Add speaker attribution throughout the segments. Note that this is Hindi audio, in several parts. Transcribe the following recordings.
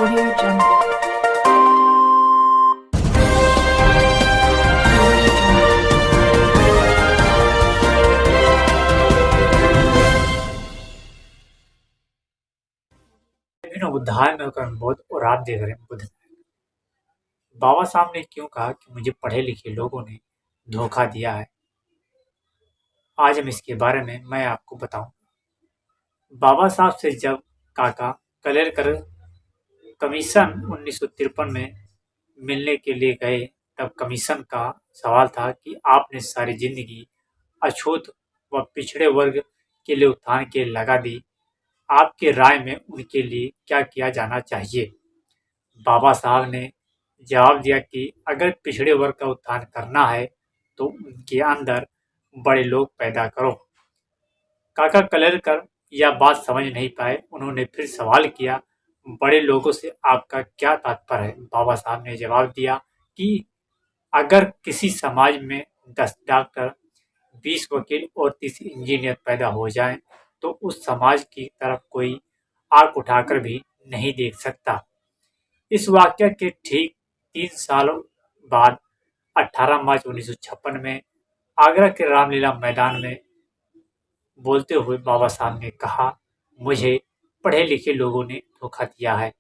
Speaker 1: Audio Jungle. Audio Jungle.
Speaker 2: उद्धार में होकर बहुत और आप देख रहे हैं बुद्ध। बाबा साहब ने क्यों कहा कि मुझे पढ़े लिखे लोगों ने धोखा दिया है। आज हम इसके बारे में मैं आपको बताऊं। बाबा साहब से जब काका कलेरकर कमीशन 1953 में मिलने के लिए गए, तब कमीशन का सवाल था कि आपने सारी जिंदगी अछूत व पिछड़े वर्ग के लिए उत्थान के लगा दी, आपके राय में उनके लिए क्या किया जाना चाहिए। बाबा साहब ने जवाब दिया कि अगर पिछड़े वर्ग का उत्थान करना है तो उनके अंदर बड़े लोग पैदा करो। काका कलेरकर यह बात समझ नहीं पाए। उन्होंने फिर सवाल किया, बड़े लोगों से आपका क्या तात्पर्य है। बाबा साहब ने जवाब दिया कि अगर किसी समाज में 10 डॉक्टर, 20 वकील और 30 इंजीनियर पैदा हो जाएं, तो उस समाज की तरफ कोई आंख उठाकर भी नहीं देख सकता। इस वाकया के ठीक 3 साल बाद 18 मार्च 1956 में आगरा के रामलीला मैदान में बोलते हुए बाबा साहब ने कहा, मुझे पढ़े लिखे लोगों ने धोखा दिया है।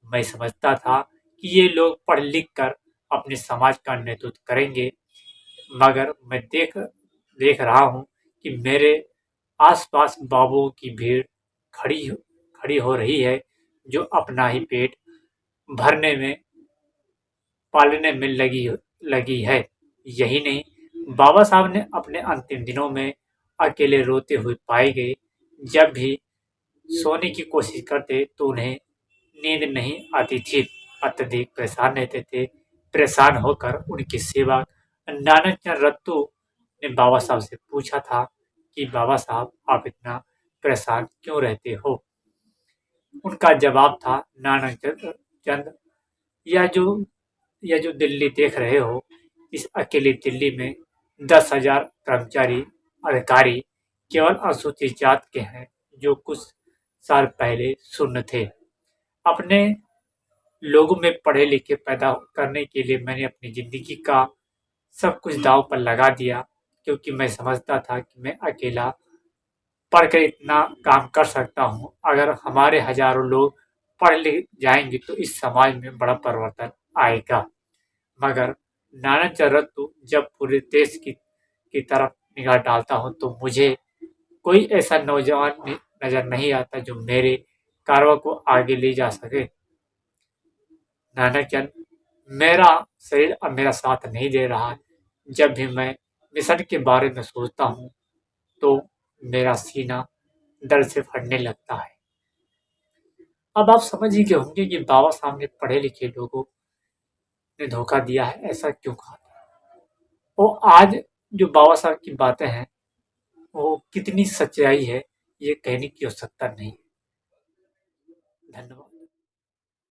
Speaker 2: मैं समझता था कि ये लोग पढ़ लिख कर अपने समाज का नेतृत्व करेंगे, मगर मैं देख देख रहा हूँ कि मेरे आसपास बाबुओं की भीड़ खड़ी खड़ी हो रही है, जो अपना ही पेट भरने में पालने में लगी है। यही नहीं, बाबा साहब ने अपने अंतिम दिनों में अकेले रोते हुए पाए गए। जब भी सोने की कोशिश करते तो उन्हें नींद नहीं आती थी। अत्यधिक परेशान रहते थे। परेशान होकर उनकी सेवा नानक चंद रत्तू ने बाबा साहब से पूछा था कि बाबा साहब आप इतना परेशान क्यों रहते हो। उनका जवाब था, नानक चंद, यह जो यह जो दिल्ली देख रहे हो, इस अकेली दिल्ली में 10,000 कर्मचारी अधिकारी केवल अनुसूचित जात के हैं, जो कुछ साल पहले शून्य थे। अपने लोगों में पढ़े लिखे पैदा करने के लिए मैंने अपनी जिंदगी का सब कुछ दांव पर लगा दिया, क्योंकि मैं समझता था कि मैं अकेला पढ़कर इतना काम कर सकता हूँ। अगर हमारे हजारों लोग पढ़ लिख जाएंगे तो इस समाज में बड़ा परिवर्तन आएगा। मगर नाना रत्तू, जब पूरे देश की तरफ निगाह डालता हूँ तो मुझे कोई ऐसा नौजवान नजर नहीं आता जो मेरे कारवा को आगे ले जा सके। नानकचंद, मेरा शरीर अब मेरा साथ नहीं दे रहा है। जब भी मैं मिशन के बारे में सोचता हूँ तो मेरा सीना दर्द से फटने लगता है। अब आप समझ ही गए होंगे कि बाबा साहब ने पढ़े लिखे लोगों ने धोखा दिया है, ऐसा क्यों कहा। वो आज जो बाबा साहब की बातें हैं, वो कितनी सच्चाई है, ये कहने की आवश्यकता नहीं है। धन्यवाद।